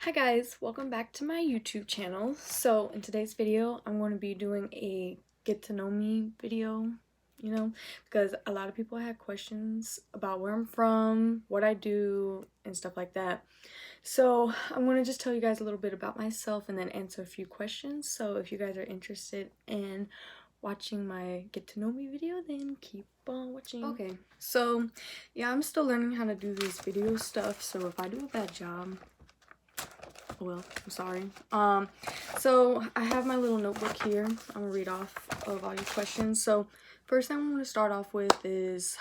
Hi guys, welcome back to my YouTube channel. So in today's video, I'm going to be doing a get to know me video, because a lot of people had questions about where I'm from, what I do, and stuff like that. So I'm going to just tell you guys a little bit about myself and then answer a few questions. So if you guys are interested in watching my get to know me video, then keep on watching. Okay, so yeah, I'm still learning how to do this video stuff, so if I do a bad job, well, I'm sorry. So I have my little notebook here. I'm gonna read off of all your questions. So first thing I'm gonna start off with is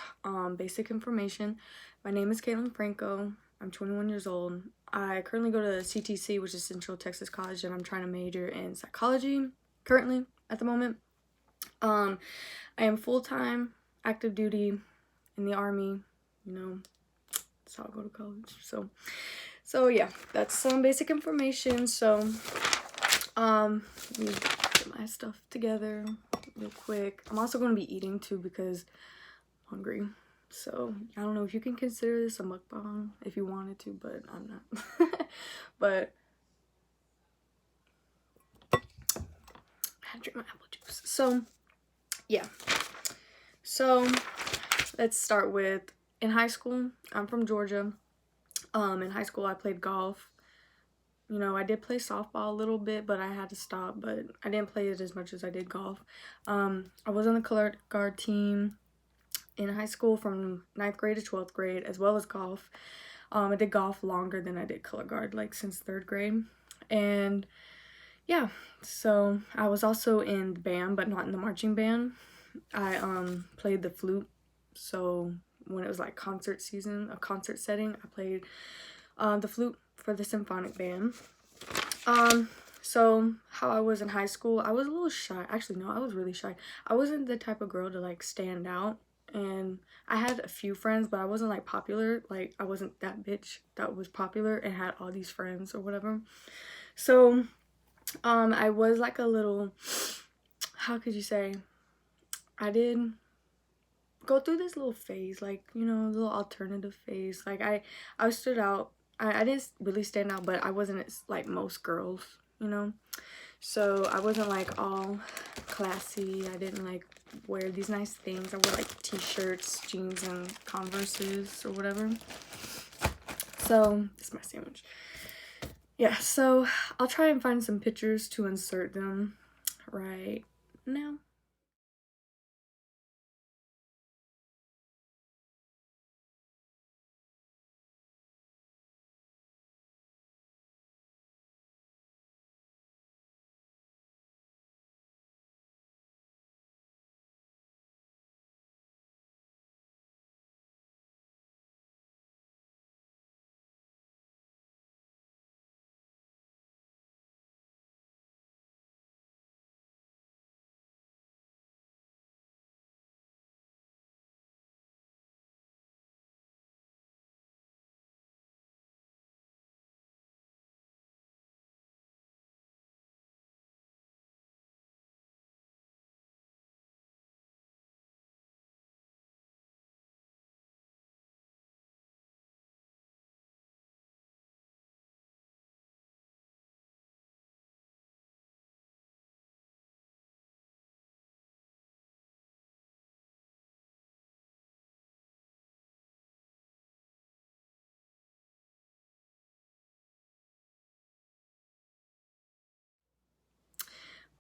basic information. My name is Caitlin Franco. I'm 21 years old. I currently go to CTC, which is Central Texas College, and I'm trying to major in psychology currently at the moment. I am full-time active duty in the Army. That's how I go to college. So yeah, that's some basic information. So let me get my stuff together real quick. I'm also going to be eating too because I'm hungry. So I don't know if you can consider this a mukbang if you wanted to, but I'm not. But I had to drink my apple juice. So yeah. So let's start with in high school. I'm from Georgia. In high school I played golf. I did play softball a little bit, but I had to stop, but I didn't play it as much as I did golf. I was on the color guard team in high school from 9th grade to 12th grade, as well as golf. I did golf longer than I did color guard, like since 3rd grade. And yeah, so I was also in the band, but not in the marching band. I played the flute, so when it was like concert season, a concert setting, I played the flute for the symphonic band. So how I was in high school, I was a little shy. Actually, no, I was really shy. I wasn't the type of girl to like stand out, and I had a few friends, but I wasn't like popular. Like I wasn't that bitch that was popular and had all these friends or whatever. So I was like a little, how could you say, I did go through this little phase, like, little alternative phase. Like I stood out. I didn't really stand out, but I wasn't like most girls, so I wasn't like all classy. I didn't like wear these nice things. I wore like t-shirts, jeans, and Converses or whatever. So this is my sandwich. Yeah, so I'll try and find some pictures to insert them right now.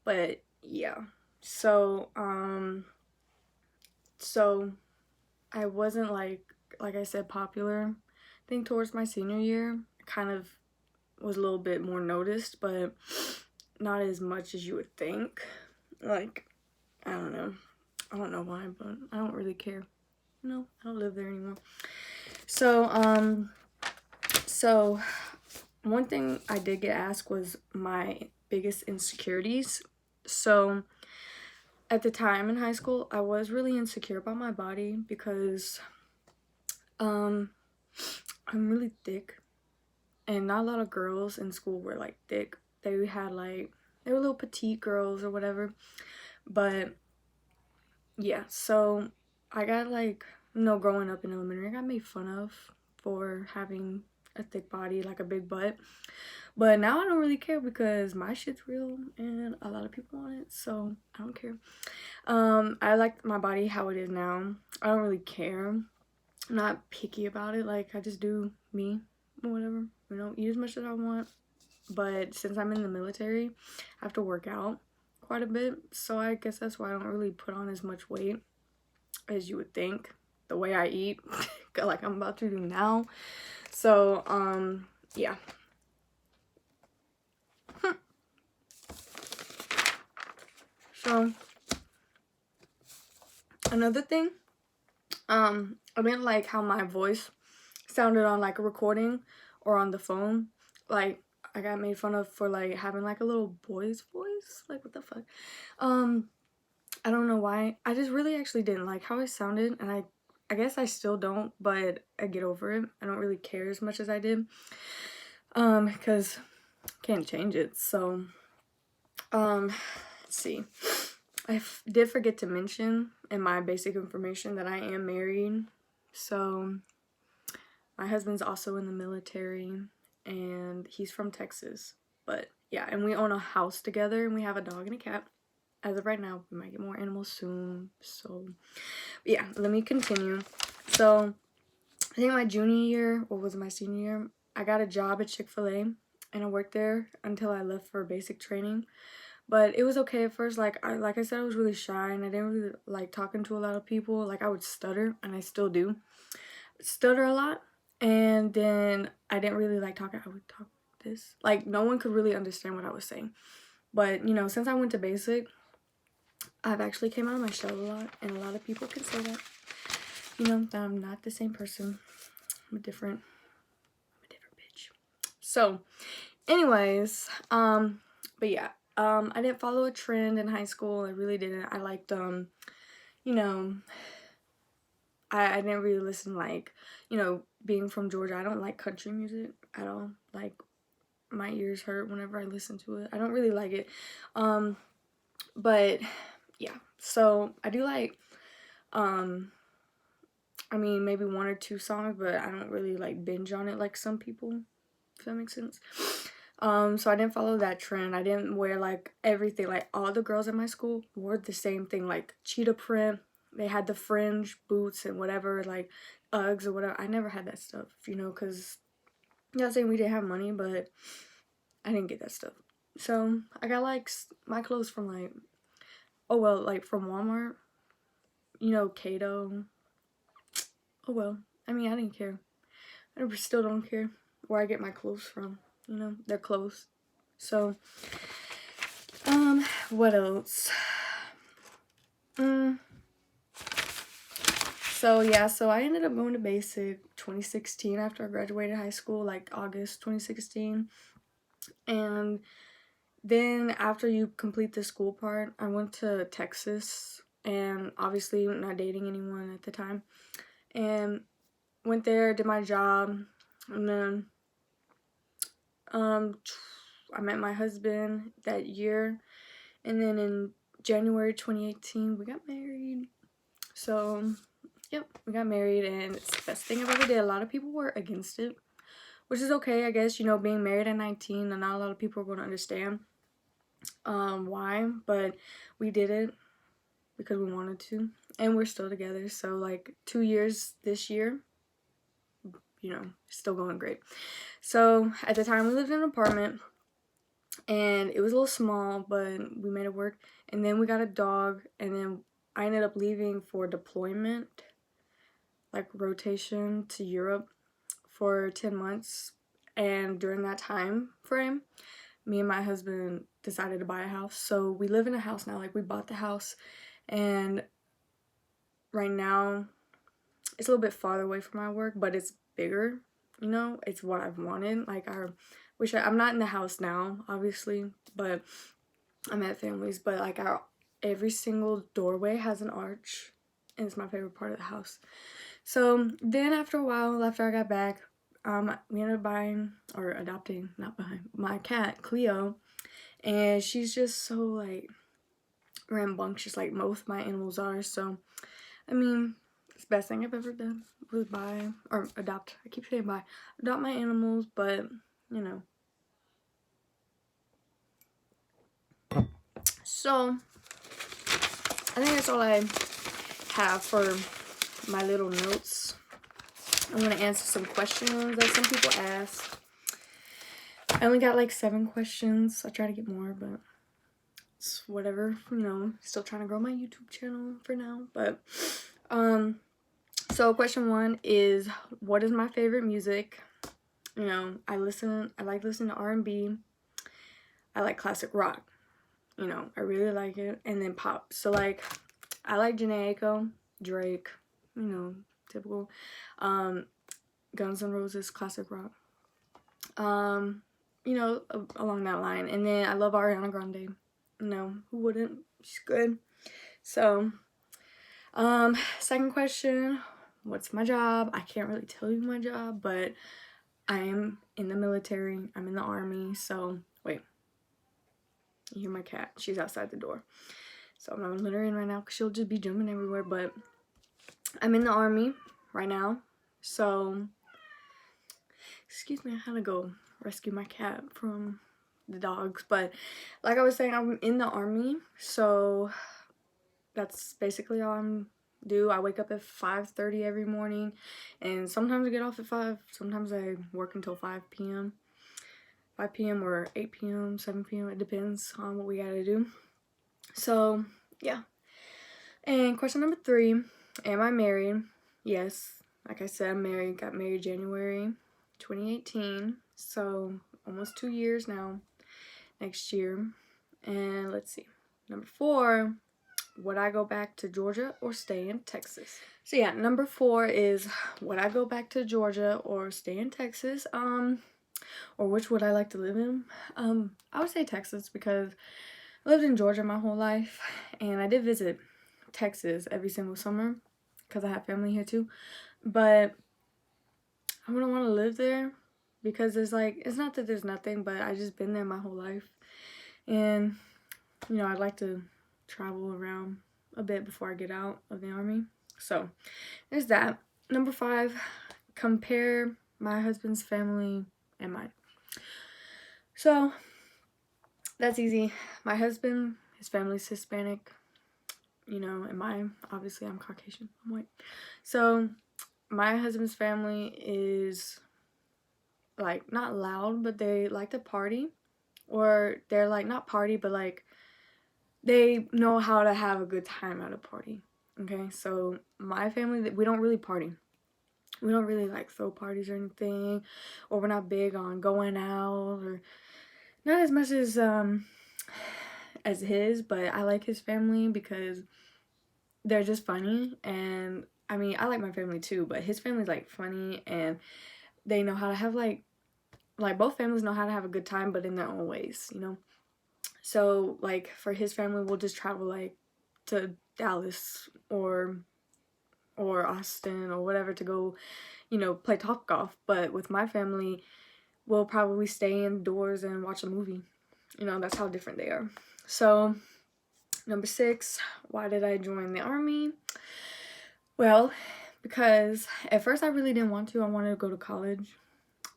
But yeah, so I wasn't like I said, popular. I think towards my senior year, I kind of was a little bit more noticed, but not as much as you would think. Like, I don't know why, but I don't really care. I don't live there anymore. So one thing I did get asked was my biggest insecurities. So at the time in high school, I was really insecure about my body because I'm really thick, and not a lot of girls in school were like thick. They were little petite girls or whatever. But yeah, so I got growing up in elementary, I got made fun of for having a thick body, like a big butt. But now I don't really care because my shit's real and a lot of people want it, so I don't care. I like my body how it is now. I don't really care. I'm not picky about it. Like, I just do me or whatever, you know, eat as much as I want. But since I'm in the military, I have to work out quite a bit, so I guess that's why I don't really put on as much weight as you would think, the way I eat like I'm about to do now. So yeah. So another thing, I didn't like how my voice sounded on like a recording or on the phone. Like, I got made fun of for like having like a little boy's voice. Like, what the fuck? I don't know why. I just really actually didn't like how I sounded, and I guess I still don't, but I get over it. I don't really care as much as I did. Because can't change it. So let's see. I did forget to mention in my basic information that I am married. So my husband's also in the military and he's from Texas. But yeah, and we own a house together and we have a dog and a cat. As of right now, we might get more animals soon. So yeah, let me continue. So I think my junior year, or was it my senior year, I got a job at Chick-fil-A and I worked there until I left for basic training. But it was okay at first. Like I said, I was really shy and I didn't really like talking to a lot of people. Like, I would stutter, and I still do stutter a lot. And then I didn't really like talking. I would talk this. Like, no one could really understand what I was saying. But, you know, since I went to basic, I've actually came out of my shell a lot, and a lot of people can say that, you know, that I'm not the same person. I'm a different bitch. So, anyways, but yeah, I didn't follow a trend in high school. I really didn't. I liked, you know, I didn't really listen, like, you know, being from Georgia, I don't like country music at all. Like, my ears hurt whenever I listen to it. I don't really like it. But yeah, so I do like, I mean, maybe one or two songs, but I don't really like binge on it like some people, if that makes sense. So I didn't follow that trend. I didn't wear like everything. Like, all the girls at my school wore the same thing, like cheetah print. They had the fringe boots and whatever, like Uggs or whatever. I never had that stuff, you know, because I'm not saying we didn't have money, but I didn't get that stuff. So I got like my clothes from like, oh well, like from Walmart, you know, Cato. Oh well, I mean, I didn't care. I still don't care where I get my clothes from, you know, they're clothes. So what else? So yeah, so I ended up going to basic 2016 after I graduated high school, like August 2016. And then after you complete the school part, I went to Texas, and obviously not dating anyone at the time, and went there, did my job, and then I met my husband that year, and then in January 2018 we got married. So yep, we got married, and it's the best thing I've ever did. A lot of people were against it, which is okay, I guess. You know, being married at 19, and not a lot of people are going to understand why, but we did it because we wanted to, and we're still together. So like 2 years this year, you know, still going great. So at the time we lived in an apartment, and it was a little small, but we made it work. And then we got a dog, and then I ended up leaving for deployment, like rotation to Europe, for 10 months. And during that time frame, me and my husband decided to buy a house. So we live in a house now. Like, we bought the house, and right now it's a little bit farther away from my work, but it's bigger, you know. It's what I've wanted. Like, I'm not in the house now, obviously, but I'm at family's. But like, every single doorway has an arch, and it's my favorite part of the house. So then after a while, after I got back, we ended up buying, or adopting, not buying, my cat, Cleo. And she's just so, like, rambunctious, like most of my animals are. So, I mean, It's the best thing I've ever done was buy or adopt. I keep saying buy. Adopt my animals, but you know. So I think that's all I have for my little notes. I'm gonna answer some questions that some people asked. I only got like 7 questions. I try to get more, but it's whatever, you know. Still trying to grow my YouTube channel for now, but so question 1 is, what is my favorite music? You know, I like listening to R&B. I like classic rock. You know, I really like it. And then pop. So like, I like Jhené Aiko, Drake, you know, typical. Guns N' Roses, classic rock. You know, along that line. And then I love Ariana Grande. You know, who wouldn't? She's good. So, second question, what's my job? I can't really tell you my job, but I am in the military. I'm in the army. So, wait. You hear my cat. She's outside the door. So I'm not gonna let her in right now because she'll just be jumping everywhere. But I'm in the army right now. So, excuse me, I had to go rescue my cat from the dogs. But like I was saying, I'm in the army. So that's basically all I'm do. I wake up at 5:30 every morning. And sometimes I get off at 5. Sometimes I work until 5 p.m. 5 p.m. or 8 p.m., 7 p.m. It depends on what we gotta do. So, yeah. And question number 3, am I married? Yes. Like I said, I'm married. Got married January 2018. So, almost 2 years now. Next year. And let's see. Number 4, would I go back to Georgia or stay in Texas? So, yeah, number 4 is, would I go back to Georgia or stay in Texas? Or which would I like to live in? I would say Texas because I lived in Georgia my whole life, and I did visit Texas every single summer because I have family here too. But I wouldn't want to live there because there's like, it's not that there's nothing, but I just been there my whole life, and you know, I'd like to travel around a bit before I get out of the army. So there's that. Number 5, compare my husband's family and mine. So that's easy. My husband, his family's Hispanic, you know, and mine, obviously I'm Caucasian, I'm white. So my husband's family is like not loud, but they like to party, or they're like not party, but like they know how to have a good time at a party. Okay, so my family, we don't really party. We don't really like throw parties or anything, or we're not big on going out, or not as much as his, but I like his family because they're just funny. And I mean, I like my family too, but his family's like funny, and they know how to have like both families know how to have a good time, but in their own ways, you know. So like for his family, we'll just travel like to Dallas or Austin or whatever to go, you know, play Topgolf. But with my family, we'll probably stay indoors and watch a movie. You know, that's how different they are. So, number 6, why did I join the army? Well, because at first I really didn't want to. I wanted to go to college,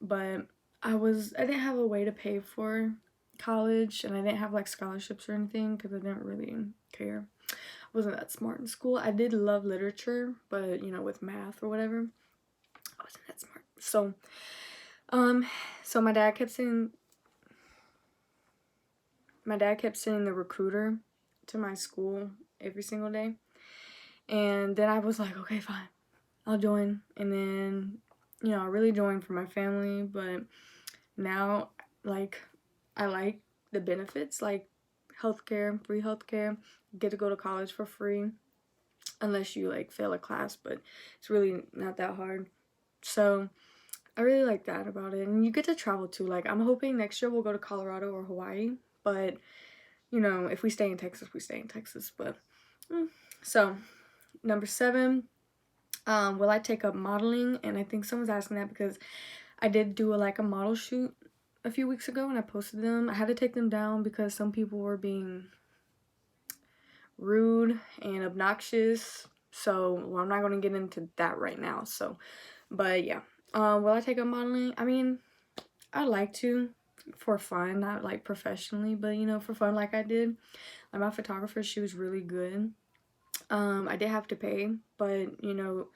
but I didn't have a way to pay for college, and I didn't have like scholarships or anything because I didn't really care. I wasn't that smart in school. I did love literature, but you know, with math or whatever, I wasn't that smart. So my dad kept sending the recruiter to my school every single day. And then I was like, okay, fine, I'll join. And then, you know, I really joined for my family, but now, like, I like the benefits, like healthcare, free healthcare, get to go to college for free, unless you, like, fail a class, but it's really not that hard. So I really like that about it. And you get to travel too. Like, I'm hoping next year we'll go to Colorado or Hawaii, but you know, if we stay in Texas, we stay in Texas. But so number 7, will I take up modeling? And I think someone's asking that because I did do a model shoot a few weeks ago, and I posted them. I had to take them down because some people were being rude and obnoxious So well, I'm not going to get into that right now. So but yeah, will I take up modeling? I mean, I'd like to, for fun, not like professionally, but you know, for fun, like I did. Like my photographer, she was really good. I did have to pay, but you know,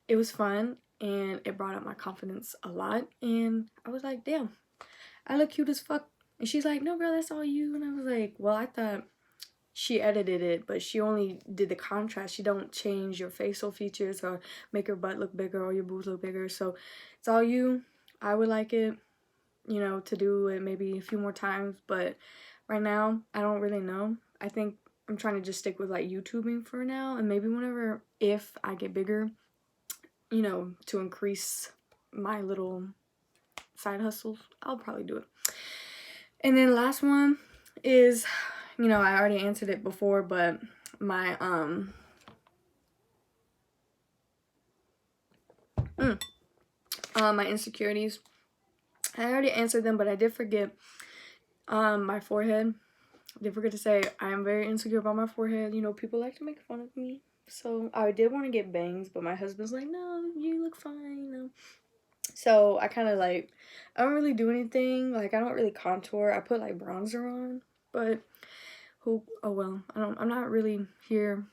it was fun and it brought up my confidence a lot. And I was like, damn, I look cute as fuck. And she's like, no, girl, that's all you. And I was like, well, I thought she edited it, but she only did the contrast. She don't change your facial features or make your butt look bigger or your boobs look bigger. So it's all you. I would like it, you know, to do it maybe a few more times, but right now I don't really know. I think I'm trying to just stick with like YouTubing for now, and maybe whenever, if I get bigger, you know, to increase my little side hustles, I'll probably do it. And then last one is, you know, I already answered it before, but my my insecurities. I already answered them, but I did forget my forehead. I did forget to say I am very insecure about my forehead. You know, people like to make fun of me. So I did want to get bangs, but my husband's like, no, you look fine, you know. So I kind of like, I don't really do anything. Like, I don't really contour. I put like bronzer on, but oh well. I'm not really here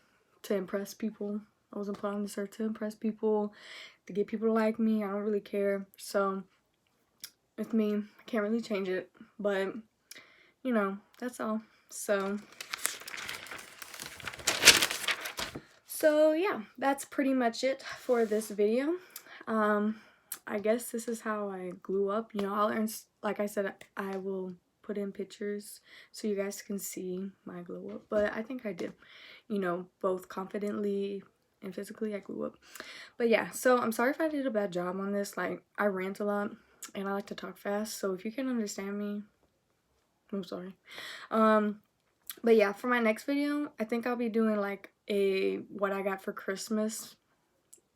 to impress people. I wasn't put on this earth to impress people, to get people to like me. I don't really care. So with me, I can't really change it, but you know, that's all. So yeah, that's pretty much it for this video. I guess this is how I glue up. You know, I'll earn, like I said, I will put in pictures so you guys can see my glow up. But I think I did, you know, both confidently and physically I glue up. But yeah, so I'm sorry if I did a bad job on this. Like, I rant a lot and I like to talk fast. So if you can understand me, I'm sorry. But yeah, for my next video, I think I'll be doing like a what I got for Christmas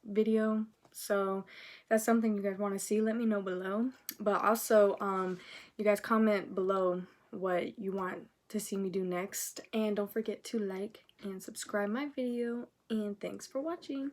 video. So if that's something you guys want to see, let me know below. But also, you guys comment below what you want to see me do next. And don't forget to like and subscribe my video. And thanks for watching.